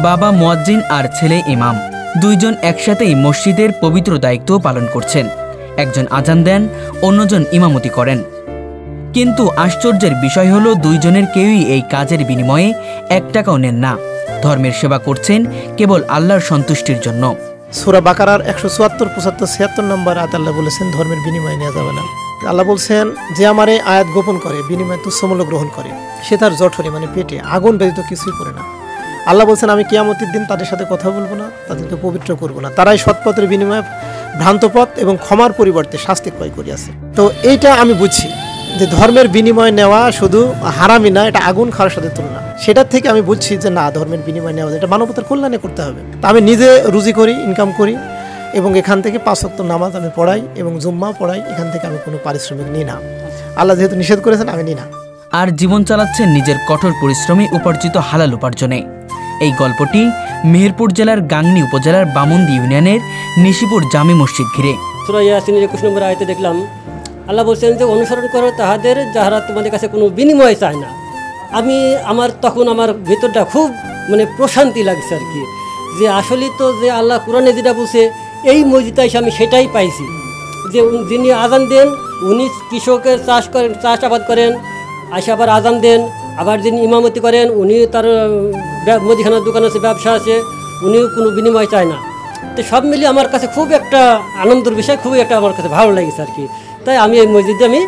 বাবা মুয়াজ্জিন আর ছেলে ইমাম দুইজন একসাথেই মসজিদের পবিত্র দায়িত্ব পালন করছেন। একজন আজান দেন, অন্যজন ইমামতি করেন। কিন্তু আশ্চর্যের বিষয় হলো দুইজনের কেউই এই কাজের বিনিময়ে 1 টাকাও নেন না। ধর্মের সেবা করছেন কেবল আল্লাহর সন্তুষ্টির জন্য। সূরা বাকারার 174, 75, 76 নম্বর আয়াত আল্লাহ বলেছেন ধর্মের বিনিময় নেওয়া যাবে না। আল্লাহ বলছেন যে আমার এই আয়াত গোপন করে বিনিময় তুচ্ছমূল্য গ্রহণ করে সে তার জঠরে মানে পেটে আগুন ব্যতীত কিছুই করে না। আল্লাহ বলছেন আমি কিয়ামতের দিন তাদের সাথে কথা বলবো না, তাদেরকে পবিত্র করবো না। তারাই সৎপথের বিনিময়ে ভ্রান্ত পথ এবং ক্ষমার পরিবর্তে শাস্তি ক্রয় করিয়াছে। তো এইটা আমি বুঝছি যে ধর্মের বিনিময় নেওয়া শুধু হারামি না, এটা আগুন খাওয়ার সাথে তুলনা। সেটার থেকে আমি বুঝছি যে না, ধর্মের বিনিময় নেওয়া এটা মানবতার কল্যাণে করতে হবে। তা আমি নিজে রুজি করি, ইনকাম করি এবং এখান থেকে 5 ওয়াক্ত নামাজ আমি পড়াই এবং জুম্মা পড়াই। এখান থেকে আমি কোনো পারিশ্রমিক নিই না। আল্লাহ যেহেতু নিষেধ করেছেন আমি নিই না। আর জীবন চালাচ্ছেন নিজের কঠোর পরিশ্রমে উপার্জিত হালাল উপার্জনে। এই গল্পটি মেহেরপুর জেলার গাংনী উপজেলার বামন্দি ইউনিয়নের নিশিপুর জামে মসজিদ ঘিরে। সূরা ইয়াসিনের 21 নম্বর আয়াতে দেখলাম আল্লাহ বলছেন যে অনুসরণ করো তাহাদের যাহারা তোমাদের কাছে কোনো বিনিময় চায় না। তখন আমার ভেতরটা খুব প্রশান্তি লাগছে আর কি, যে আসলে তো যে আল্লাহ কোরআনে যেটা বলছে এই মসজিদে এসে আমি সেটাই পাইছি। যে যিনি আজান দেন উনি কৃষকের চাষ আবাদ করেন, আসে আবার আজান দেন। আবার যিনি ইমামতি করেন উনি তার মুদিখানার দোকান আছে, ব্যবসা আছে, উনিও কোনো বিনিময় চায় না। তো সব মিলিয়ে আমার কাছে খুব একটা আনন্দের বিষয়, খুবই একটা আমার কাছে ভালো লাগছে আর কি। তাই আমি এই মসজিদে আমি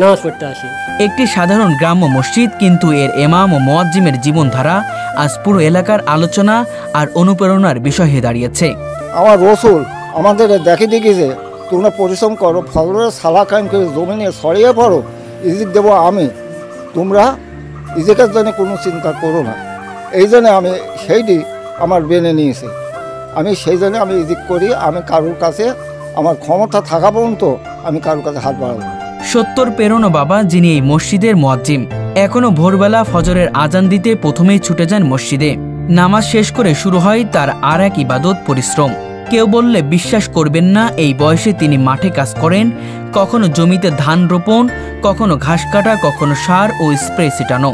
নামাজ পড়তে আসি। একটি সাধারণ গ্রাম্য মসজিদ, কিন্তু এর ইমাম ও মুয়াজ্জিমের জীবনধারা আজ পুরো এলাকার আলোচনা আর অনুপ্রেরণার বিষয় হয়ে দাঁড়িয়েছে। আমার রসুল আমাদের দেখে যে তোমরা পরিশ্রম করো, ফজরের সালা কায়েম করে জমিনে ছড়িয়ে পড়ো, ইজিক দেবো আমি, তোমরা ইজিকের জন্য কোনো চিন্তা করো না। এই জন্য আমি সেইটি আমার বেনে নিয়েছি। আমি সেই জন্য আমি ইজিক করি। আমি কারোর কাছে আমার ক্ষমতা থাকা পর্যন্ত আমি কারোর কাছে হাত বাড়াবো না। 70 পেরোনো বাবা, যিনি এই মসজিদের মুয়াজ্জিম, এখনো ভোরবেলা ফজরের আজান দিতে প্রথমেই ছুটে যান মসজিদে। নামাজ শেষ করে শুরু হয় তার আর এক ইবাদত, পরিশ্রম। কেউ বললে বিশ্বাস করবেন না, এই বয়সে তিনি মাঠে কাজ করেন, কখনো জমিতে ধান রোপণ, কখনো ঘাস কাটা, কখনো সার ও স্প্রে ছিটানো।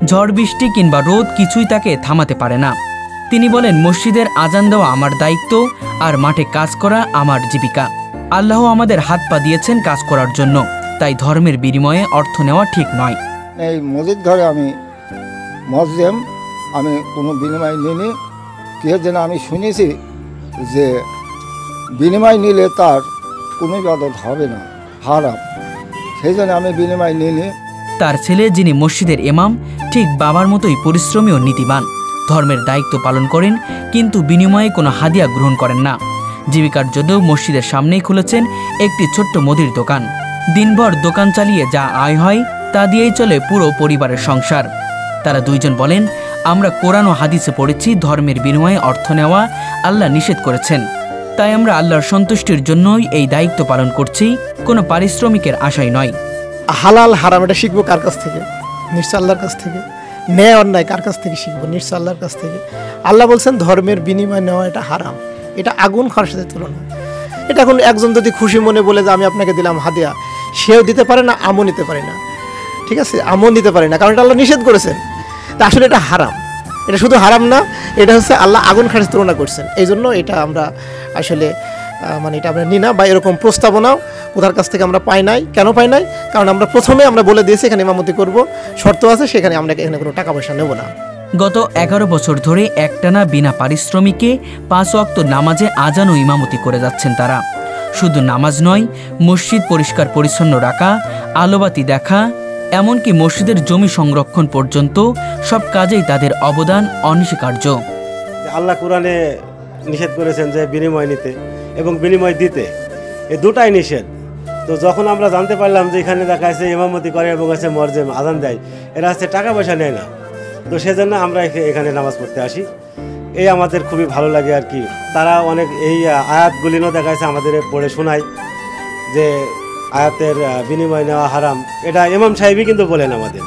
ঝড় বৃষ্টি কিংবা রোদ কিছুই তাকে থামাতে পারে না। তিনি বলেন, মসজিদের আজান দেওয়া আমার দায়িত্ব আর মাঠে কাজ করা আমার জীবিকা। আল্লাহ আমাদের হাত পা দিয়েছেন কাজ করার জন্য, তাই ধর্মের বিনিময়ে অর্থ নেওয়া ঠিক নয়। এই মসজিদ ঘরে আমি মুয়াজ্জিম, আমি কোনো বিনিময় নিইনি। কে যেন আমি শুনেছি যে বিনিময় নিলে তার কোনো ইবাদত হবে না, হারাম। সেই জন্য আমি বিনিময় নিইনি। তার ছেলে, যিনি মসজিদের ইমাম, ঠিক বাবার মতোই পরিশ্রমী ও নীতিবান। ধর্মের দায়িত্ব পালন করেন, কিন্তু বিনিময়ে কোনো হাদিয়া গ্রহণ করেন না। জীবিকার জন্যও মসজিদের সামনেই খুলেছেন একটি ছোট্ট মুদির দোকান। দিনভর দোকান চালিয়ে যা আয় হয় তা দিয়েই চলে পুরো পরিবারের সংসার। তারা দুইজন বলেন, আমরা কোরআন ও হাদিসে পড়েছি ধর্মের বিনিময়ে অর্থ নেওয়া আল্লাহ নিষেধ করেছেন। তাই আমরা আল্লাহর সন্তুষ্টির জন্যই এই দায়িত্ব পালন করছি, কোনো পারিশ্রমিকের আশাই নয়। হালাল হারাম এটা শিখবো কার কাছ থেকে? নিশ্চয় আল্লাহর কাছ থেকে। ন্যায় অন্যায় কার কাছ থেকে শিখবো? নিশ্চয় আল্লাহর কাছ থেকে। আল্লাহ বলছেন ধর্মের বিনিময় নেওয়া এটা হারাম, এটা আগুন খাওয়ার সাথে তুলনা। এটা এখন একজন যদি খুশি মনে বলে যে আমি আপনাকে দিলাম হাদিয়া, সেও দিতে পারে না, আমও নিতে পারে না। ঠিক আছে, আমও নিতে পারে না, কারণ এটা আল্লাহ নিষেধ করেছেন। তা আসলে এটা হারাম। এটা শুধু হারাম না, এটা হচ্ছে আল্লাহ আগুন খাওয়ার সাথে তুলনা করছেন। এই জন্য এটা আমরা আসলে এটা আমরা নিই না, বা এরকম প্রস্তাবনাও কোথার কাছ থেকে আমরা পাই নাই। কেন পাই নাই? কারণ আমরা প্রথমে আমরা বলে দিয়েছি এখানে ইমামতি করব, শর্ত আছে, সেখানে আমরা এখানে কোনো টাকা পয়সা নেব না। গত 11 বছর ধরে একটানা বিনা পারিশ্রমিকে 5 ওয়াক্ত নামাজে আজান ও ইমামতি করে যাচ্ছেন তারা। শুধু নামাজ নয়, মসজিদ পরিষ্কার পরিচ্ছন্ন রাখা, আলোবাতি দেখা, এমনকি মসজিদের জমি সংরক্ষণ পর্যন্ত সব কাজেই তাদের অবদান অনস্বীকার্য। আল্লাহ কোরআনে নিষেধ করেছেন যে বিনিময় নিতে এবং বিনিময় দিতে, এই দুটাই নিষেধ। তো যখন আমরা জানতে পারলাম যে এখানে দেখা যাচ্ছে ইমামতি করে এবং আছে মুয়াজ্জিম আজান দেয়, এরা হচ্ছে টাকা পয়সা নেয় না, তো সেজন্য আমরা এখানে নামাজ পড়তে আসি। এই আমাদের খুবই ভালো লাগে আর কি। তারা অনেক এই আয়াতগুলিও দেখা যাচ্ছে আমাদের পড়ে শোনায় যে আয়াতের বিনিময় নেওয়া হারাম, এটা ইমাম সাহেবই কিন্তু বলেন আমাদের।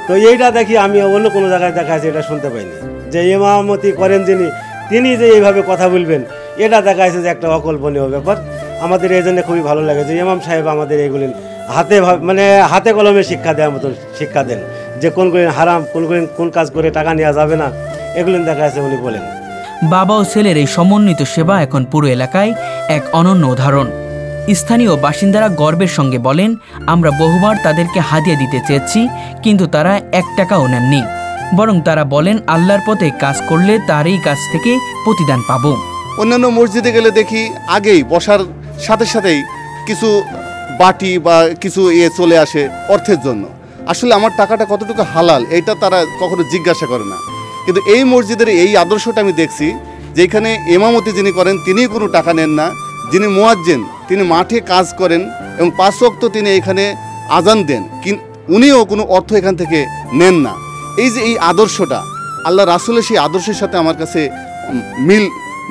তো এইটা দেখি আমি অন্য কোনো জায়গায় দেখা যাচ্ছে এটা শুনতে পাইনি, যে ইমামতি করেন যিনি, তিনি যে এইভাবে কথা বলবেন, এটা দেখা যাচ্ছে যে একটা অকল্পনীয় ব্যাপার। আমাদের এই জন্য খুবই ভালো লাগে যে ইমাম সাহেব আমাদের এইগুলি হাতে কলমে শিক্ষা দেওয়ার মতো শিক্ষা দেন, যে কোন হারাম, কোন কাজ করে টাকা নেওয়া যাবে না, এগুলো দেখা যাচ্ছে উনি বলেন। বাবা ও ছেলের এই সমন্বিত সেবা এখন পুরো এলাকায় এক অনন্য উদাহরণ। স্থানীয় বাসিন্দারা গর্বের সঙ্গে বলেন, আমরা বহুবার তাদেরকে হাদিয়া দিতে চেয়েছি, কিন্তু তারা 1 টাকাও নেননি। বরং তারা বলেন, আল্লাহর পথে কাজ করলে তার এই কাজ থেকে প্রতিদান পাব। অন্যান্য মসজিদে গেলে দেখি আগেই বসার সাথে সাথেই কিছু বাটি বা কিছু চলে আসে অর্থের জন্য। আসলে আমার টাকাটা কতটুকু হালাল এটা তারা কখনো জিজ্ঞাসা করে না। কিন্তু এই মসজিদের এই আদর্শটা আমি দেখছি, যেখানে ইমামতি যিনি করেন তিনি কোনো টাকা নেন না, যিনি মুয়াজ্জিন তিনি মাঠে কাজ করেন এবং 5 ওয়াক্ত তিনি এখানে আজান দেন, উনিও কোনো অর্থ এখান থেকে নেন না। এই যে এই আদর্শটা আল্লাহ রাসূলের সেই আদর্শের সাথে আমার কাছে মিল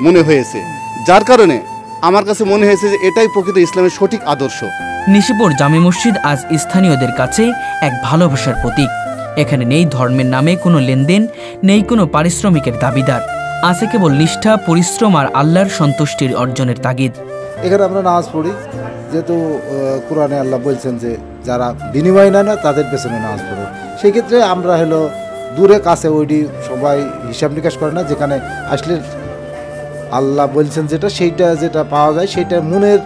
মনে হয়েছে, যার কারণে আমার কাছে মনে হয়েছে যে এটাই প্রকৃত ইসলামের সঠিক আদর্শ। নিশিপুর জামে মসজিদ আজ স্থানীয়দের কাছে এক ভালোবাসার প্রতীক। এখানে নেই ধর্মের নামে কোনো লেনদেন, নেই কোনো পারিশ্রমিকের দাবিদার, আছে কেবল নিষ্ঠা, পরিশ্রম আর আল্লাহর সন্তুষ্টির অর্জনের তাগিদ। এখানে আমরা নামাজ পড়ি, যেহেতু কোরআনে আল্লাহ বলছেন যে যারা বিনিময় নেয় না তাদের পেছনে নামাজ পড়ে। সেই ক্ষেত্রে আমরা হলো দূরে কাছে ওইটি সবাই হিসাব নিকাশ করে না, যেখানে আসলে আল্লাহ বলছেন যেটা পাওয়া যায় সেটা মনের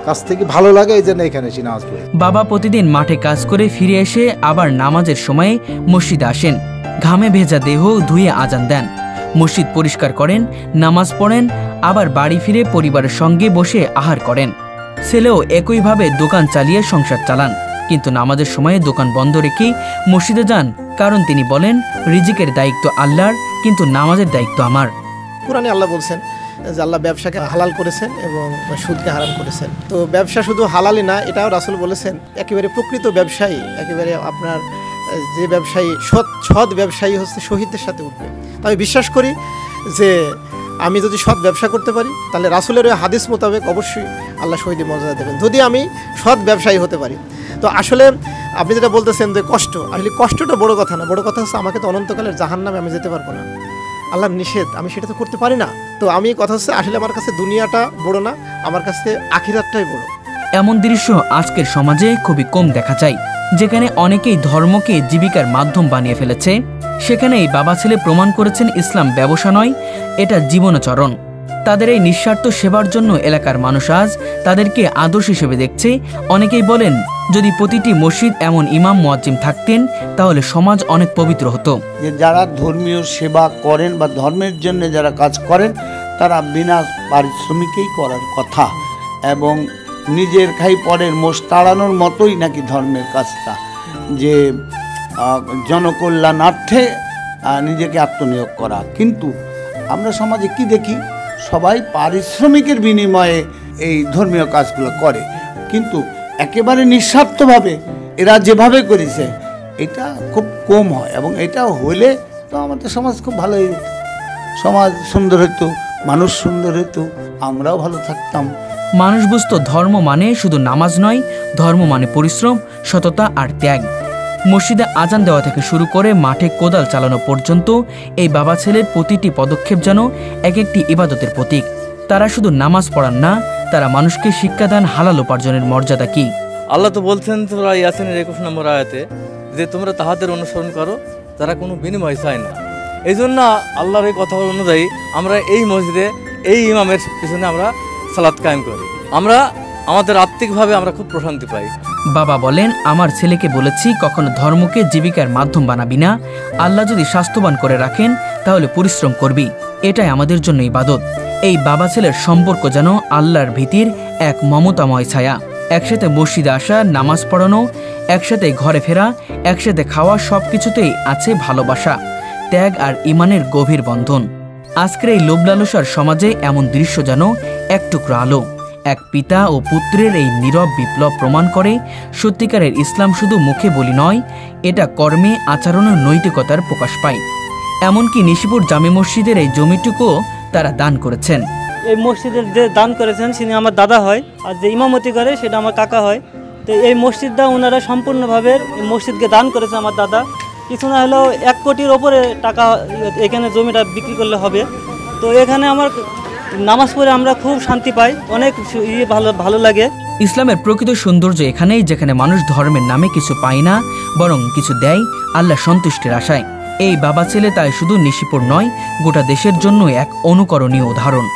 কাছ থেকে ভালো লাগে, এই জন্য এখানে এসে নামাজ পড়ি। বাবা প্রতিদিন মাঠে কাজ করে ফিরে এসে আবার নামাজের সময়ে মসজিদে আসেন। ঘামে ভেজা দেহ ধুয়ে আজান দেন, মসজিদ পরিষ্কার করেন, নামাজ পড়েন, আবার বাড়ি ফিরে পরিবারের সঙ্গে বসে আহার করেন। ছেলেও একইভাবে দোকান চালিয়ে সংসার চালান, কিন্তু নামাজের সময়ে দোকান বন্ধ রেখে মসজিদে যান, কারণ তিনি বলেন, রিজিকের দায়িত্ব আল্লাহর, কিন্তু নামাজের দায়িত্ব আমার। কোরআনে আল্লাহ বলছেন যে আল্লাহ ব্যবসাকে হালাল করেছেন এবং সুদকে হারাম করেছেন। তো ব্যবসা শুধু হালালই না, এটাও রাসূল বলেছেন, একেবারে প্রকৃত ব্যবসায়ী, একেবারে আপনার যে ব্যবসায়ী সৎ ব্যবসায়ী হচ্ছে শহীদদের সাথে উঠবে। আমি বিশ্বাস করি যে আমি যদি সৎ ব্যবসা করতে পারি, তাহলে রাসূলের ওই হাদিস মোতাবেক অবশ্যই আল্লাহ শহীদের মর্যাদা দেবেন, যদি আমি সৎ ব্যবসায়ী হতে পারি। তো আসলে আপনি যেটা বলতেছেন যে কষ্ট, আসলে কষ্টটা বড় কথা না, বড় কথা হচ্ছে আমাকে তো অনন্তকালের জাহান্নামে আমি যেতে পারবো না, আল্লাহর নিষেধ, আমি সেটা তো করতে পারি না। তো আমি কথা হচ্ছে আসলে আমার কাছে দুনিয়াটা বড় না, আমার কাছে আখিরাতটাই বড়। এমন দৃশ্য আজকের সমাজে খুবই কম দেখা যায়, যেখানে অনেকেই ধর্মকে জীবিকার মাধ্যম বানিয়ে ফেলেছে। সেখানেই বাবা ছেলে প্রমাণ করেছেন ইসলাম ব্যবসা নয়, এটা জীবনাচরণ। তাদের এই নিঃস্বার্থ সেবার জন্য এলাকার মানুষ আজ তাদেরকে আদর্শ হিসেবে দেখছে। অনেকেই বলেন, যদি প্রতিটি মসজিদ এমন ইমাম মুয়াজ্জিম থাকতেন তাহলে সমাজ অনেক পবিত্র হতো। যে যারা ধর্মীয় সেবা করেন বা ধর্মের জন্য যারা কাজ করেন তারা বিনা পারিশ্রমিকেই করার কথা, এবং নিজের খাই পরের মোষ তাড়ানোর মতোই নাকি ধর্মের কাজটা, যে জনকল্যাণার্থে নিজেকে আত্মনিয়োগ করা। কিন্তু আমরা সমাজে কি দেখি, সবাই পারিশ্রমিকের বিনিময়ে এই ধর্মীয় কাজগুলো করে, কিন্তু একেবারে নিঃস্বার্থভাবে এরা যেভাবে করেছে এটা খুব কম হয়। এবং এটা হলে তো আমাদের সমাজ খুব ভালো হয়ে যেত, সমাজ সুন্দর হতো, মানুষ সুন্দর হতো, আমরাও ভালো থাকতাম। মানুষ বুঝত ধর্ম মানে শুধু নামাজ নয়, ধর্ম মানে পরিশ্রম, সততা আর ত্যাগ। মসজিদে আজান দেওয়া থেকে শুরু করে মাঠে কোদাল চালানো পর্যন্ত এই বাবা ছেলের প্রতিটি পদক্ষেপ যেন এক একটি ইবাদতের প্রতীক। তারা শুধু নামাজ পড়ান না, তারা মানুষকে শিক্ষা দেন হালাল উপার্জনের মর্যাদা কি। আল্লাহ তো বলছেন সূরা ইয়াসিনের 21 নম্বর আয়াতে যে তোমরা তাহাদের অনুসরণ করো যারা কোনো বিনিময় চায় না। এই জন্য আল্লাহর এই কথা অনুযায়ী আমরা এই মসজিদে এই ইমামের পিছনে আমরা সালাত কায়েম করি। আমরা আমাদের আত্মিকভাবে আমরা খুব প্রশান্তি পাই। বাবা বলেন, আমার ছেলেকে বলেছি কখনো ধর্মকে জীবিকার মাধ্যম বানাবি না। আল্লাহ যদি স্বাস্থ্যবান করে রাখেন তাহলে পরিশ্রম করবি, এটাই আমাদের জন্য ইবাদত। এই বাবা ছেলের সম্পর্ক যেন আল্লাহর ভীতির এক মমতাময় ছায়া। একসাথে মসজিদে আসা, নামাজ পড়ানো, একসাথে ঘরে ফেরা, একসাথে খাওয়া, সবকিছুতেই আছে ভালোবাসা, ত্যাগ আর ইমানের গভীর বন্ধন। আজকের এই লোভলালসার সমাজে এমন দৃশ্য যেন এক টুকরো আলো। এক পিতা ও পুত্রের এই নীরব বিপ্লব প্রমাণ করে সত্যিকারের ইসলাম শুধু মুখে বলি নয়, এটা কর্মে, আচরণের নৈতিকতার প্রকাশ পায়। এমনকি নিশিপুর জামে মসজিদের এই জমিটুকুও তারা দান করেছেন। এই মসজিদের যে দান করেছেন তিনি আমার দাদা হয়, আর যে ইমামতি করে সেটা আমার কাকা হয়। তো এই মসজিদটা ওনারা সম্পূর্ণভাবে মসজিদকে দান করেছে আমার দাদা। কিছু না হলেও 1 কোটির ওপরে টাকা এখানে জমিটা বিক্রি করলে হবে। তো এখানে আমার নামাজ পড়ে আমরা খুব শান্তি পাই, অনেক ভালো লাগে। ইসলামের প্রকৃত সৌন্দর্য এখানেই, যেখানে মানুষ ধর্মের নামে কিছু পায় না, বরং কিছু দেয় আল্লাহ সন্তুষ্টির আশায়। এই বাবা ছেলে তাই শুধু নিশিপুর নয়, গোটা দেশের জন্য এক অনুকরণীয় উদাহরণ।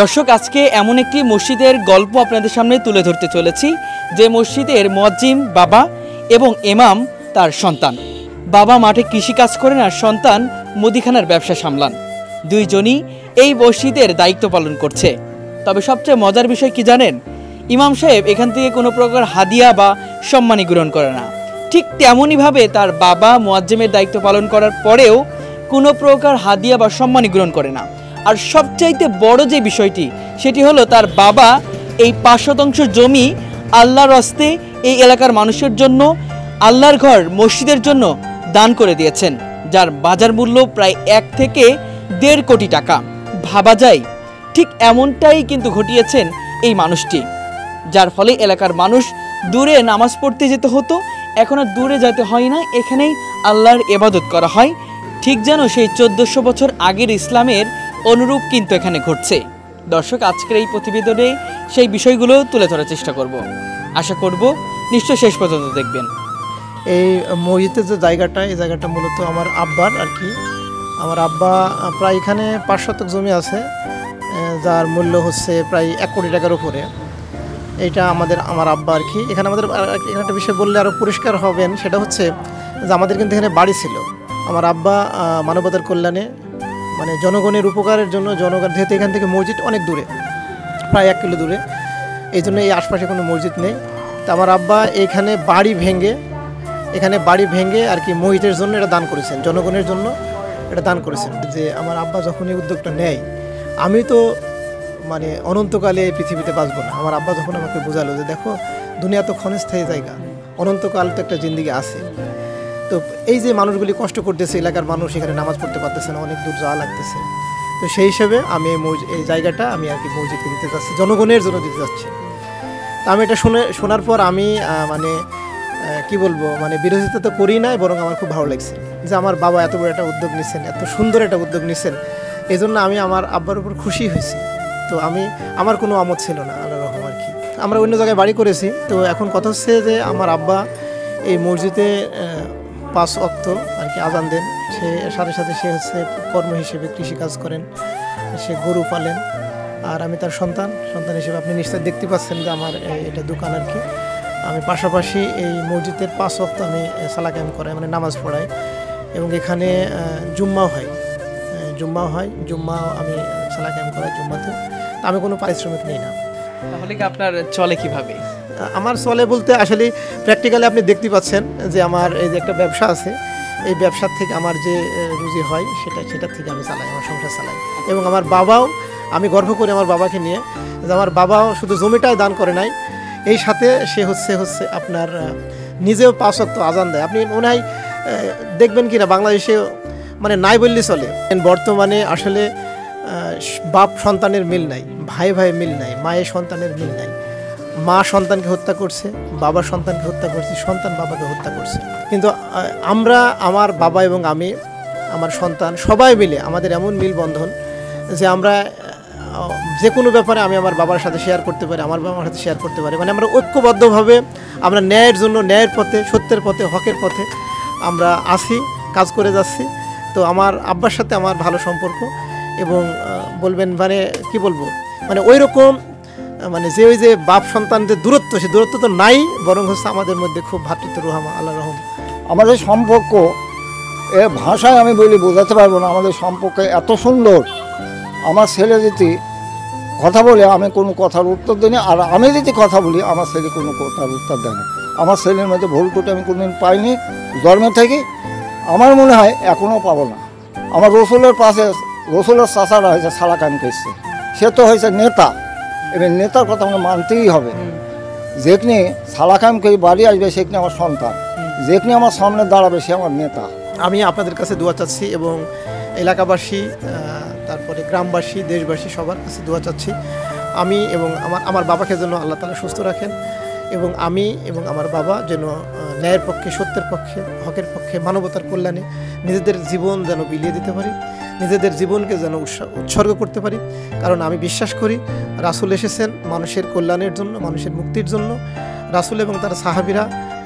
দর্শক, আজকে এমন একটি মসজিদের গল্প আপনাদের সামনে তুলে ধরতে চলেছি, যে মসজিদের মুয়াজ্জিম বাবা এবং ইমাম তার সন্তান। বাবা মাঠে কৃষিকাজ করেন আর সন্তান মুদিখানার ব্যবসা সামলান। দুইজনই এই মসজিদের দায়িত্ব পালন করছে। তবে সবচেয়ে মজার বিষয় কি জানেন? ইমাম সাহেব এখান থেকে কোনো প্রকার হাদিয়া বা সম্মানী গ্রহণ করে না। ঠিক তেমনইভাবে তার বাবা মুয়াজ্জিমের দায়িত্ব পালন করার পরেও কোনো প্রকার হাদিয়া বা সম্মানী গ্রহণ করে না। আর সবচাইতে বড় যে বিষয়টি, সেটি হলো তার বাবা এই 5 শতাংশ জমি আল্লাহর রাস্তে এই এলাকার মানুষের জন্য, আল্লাহর ঘর মসজিদের জন্য দান করে দিয়েছেন, যার বাজার মূল্য প্রায় 1 থেকে 1.5 কোটি টাকা। ভাবা যায় ঠিক এমনটাই কিন্তু ঘটিয়েছেন এই মানুষটি, যার ফলে এলাকার মানুষ দূরে নামাজ পড়তে যেতে হতো, এখন আর দূরে যেতে হয় না, এখানেই আল্লাহর ইবাদত করা হয়। ঠিক যেন সেই 1400 বছর আগের ইসলামের অনুরূপ কিন্তু এখানে ঘটছে। দর্শক, আজকের এই প্রতিবেদনে সেই বিষয়গুলো তুলে ধরার চেষ্টা করব। আশা করব নিশ্চয় শেষ পর্যন্ত দেখবেন। এই মসজিদের যে জায়গাটা, এই জায়গাটা মূলত আমার আব্বার আর কি। আমার আব্বা প্রায় এখানে 5 শতক জমি আছে, যার মূল্য হচ্ছে প্রায় 1 কোটি টাকার উপরে। এইটা আমার আব্বা আর কি। এখানে আমাদের এখানে একটা বিষয় বললে আরও পরিষ্কার হবেন, সেটা হচ্ছে যে আমাদের কিন্তু এখানে বাড়ি ছিল। আমার আব্বা মানবতার কল্যাণে, মানে জনগণের উপকারের জন্য, জনগণ যেহেতু এখান থেকে মসজিদ অনেক দূরে, প্রায় 1 কিলো দূরে, এই জন্য এই আশপাশে কোনো মসজিদ নেই। তো আমার আব্বা এখানে বাড়ি ভেঙে আর কি মসজিদের জন্য এটা দান করেছেন, জনগণের জন্য এটা দান করেছেন। যে আমার আব্বা যখন এই উদ্যোগটা নেয়, আমি তো মানে অনন্তকালে এই পৃথিবীতে বাঁচবো না। আমার আব্বা যখন আমাকে বোঝালো যে দেখো, দুনিয়া তো ক্ষণস্থায়ী জায়গা, অনন্তকাল তো একটা জিন্দিগি আছে। তো এই যে মানুষগুলি কষ্ট করতেছে, এলাকার মানুষ এখানে নামাজ পড়তে পারতেছে না, অনেক দূর যাওয়া লাগতেছে, তো সেই হিসেবে আমি এই জায়গাটা আমি আর কি মসজিদকে দিতে চাচ্ছি, জনগণের জন্য দিতে চাচ্ছি। তা আমি এটা শোনার পর আমি মানে কি বলবো, মানে বিরোধিতা তো করি নাই, বরং আমার খুব ভালো লাগছে যে আমার বাবা এত বড় একটা উদ্যোগ নিচ্ছেন, এত সুন্দর একটা উদ্যোগ নিচ্ছেন। এই জন্য আমি আমার আব্বার উপর খুশি হয়েছি। তো আমার কোনো আমোদ ছিল না, আল্লাহ রহম আর কি। আমরা অন্য জায়গায় বাড়ি করেছি। তো এখন কথা হচ্ছে যে আমার আব্বা এই মসজিদে 5 ওয়াক্ত আর কি আজান দেন। সে সাথে সাথে সে হচ্ছে কর্ম হিসেবে কৃষিকাজ করেন, সে গরু পালেন। আর আমি তার সন্তান হিসেবে আপনি নিশ্চয়ই দেখতে পাচ্ছেন যে আমার এটা দোকান আর কি। আমি পাশাপাশি এই মসজিদের 5 ওয়াক্ত আমি সালাত কায়েম করাই, মানে নামাজ পড়াই। এবং এখানে জুম্মাও হয়, আমি সালাত কায়েম করাই জুম্মাতে। আমি কোনো পারিশ্রমিক নেই না। তাহলে কি আপনার চলে কিভাবে? আমার চলে বলতে আসলে প্র্যাকটিক্যালি আপনি দেখতে পাচ্ছেন যে আমার এই যে একটা ব্যবসা আছে, এই ব্যবসার থেকে আমার যে রুজি হয় সেটার থেকে আমি চালাই, আমার সংসার চালাই। এবং আমার বাবাও, আমি গর্ব করি আমার বাবাকে নিয়ে যে আমার বাবাও শুধু জমিটাই দান করে নাই, এই সাথে সে হচ্ছে আপনার নিজেও 5 ওয়াক্ত আজান দেয়। আপনি মনে হয় দেখবেন কি না, বাংলাদেশে মানে নাই বললে চলে। বর্তমানে আসলে বাপ সন্তানের মিল নাই, ভাই মিল নাই, মায়ের সন্তানের মিল নাই। মা সন্তানকে হত্যা করছে, বাবা সন্তানকে হত্যা করছে, সন্তান বাবাকে হত্যা করছে। কিন্তু আমরা, আমার বাবা এবং আমি, আমার সন্তান সবাই মিলে আমাদের এমন মিল বন্ধন যে আমরা যে কোনো ব্যাপারে আমি আমার বাবার সাথে শেয়ার করতে পারি, আমার বাবার সাথে শেয়ার করতে পারি। মানে আমরা ঐক্যবদ্ধভাবে আমরা ন্যায়ের জন্য, ন্যায়ের পথে, সত্যের পথে, হকের পথে আমরা আসি, কাজ করে যাচ্ছি। তো আমার আব্বার সাথে আমার ভালো সম্পর্ক। এবং বলবেন মানে কি বলবো, মানে ওই রকম মানে ওই যে বাপ সন্তানদের দূরত্ব, সে দূরত্ব তো নাই, বরং হচ্ছে আমাদের মধ্যে খুব ভ্রাতৃত্ব রহমা, আল্লাহ রহম। আমাদের সম্পর্ক এ ভাষায় আমি বলি বোঝাতে পারবো না। আমাদের সম্পর্ক এত সুন্দর, আমার ছেলে যদি কথা বলে আমি কোনো কথার উত্তর দিই না, আর আমি যদি কথা বলি আমার ছেলে কোনো কথার উত্তর দেয় না। আমার ছেলের মধ্যে ভুল ত্রুটি আমি কোনোদিন পাইনি জন্মে থেকে, আমার মনে হয় এখনও পাবো না। আমার রসুলের পাশে রসুলের চাচারা হয়েছে সালাত কায়েম করছে, সে তো হয়েছে নেতা, এবার নেতার কথা আমাকে মানতেই হবে। যেখানে সালাত কায়েম করে বাড়ি আসবে সেখানে আমার সন্তান, যেখানে আমার সামনে দাঁড়াবে সে আমার নেতা। আমি আপনাদের কাছে দোয়া চাচ্ছি এবং এলাকাবাসী, তারপরে গ্রামবাসী, দেশবাসী সবার কাছে দোয়া চাচ্ছি। আমি এবং আমার বাবাকে যেন আল্লাহ তাআলা সুস্থ রাখেন, এবং আমি এবং আমার বাবা যেন ন্যায়ের পক্ষে, সত্যের পক্ষে, হকের পক্ষে, মানবতার কল্যাণে নিজেদের জীবন যেন বিলিয়ে দিতে পারি। নিজেদের জীবনকে যেন উৎসর্গ করতে পারি। কারণ আমি বিশ্বাস করি রাসূল এসেছেন মানুষের কল্যাণের জন্য, মানুষের মুক্তির জন্য। রাসূল এবং তার সাহাবীরা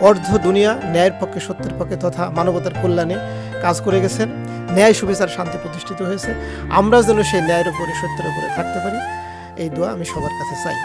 অর্ধ দুনিয়া ন্যায়ের পক্ষে, সত্যের পক্ষে তথা মানবতার কল্যাণে কাজ করে গেছেন। ন্যায়, সুবিচার, শান্তি প্রতিষ্ঠিত হয়েছে। আমরা যেন সেই ন্যায়ের উপরে, সত্যের উপরে থাকতে পারি, এই দোয়া আমি সবার কাছে চাই।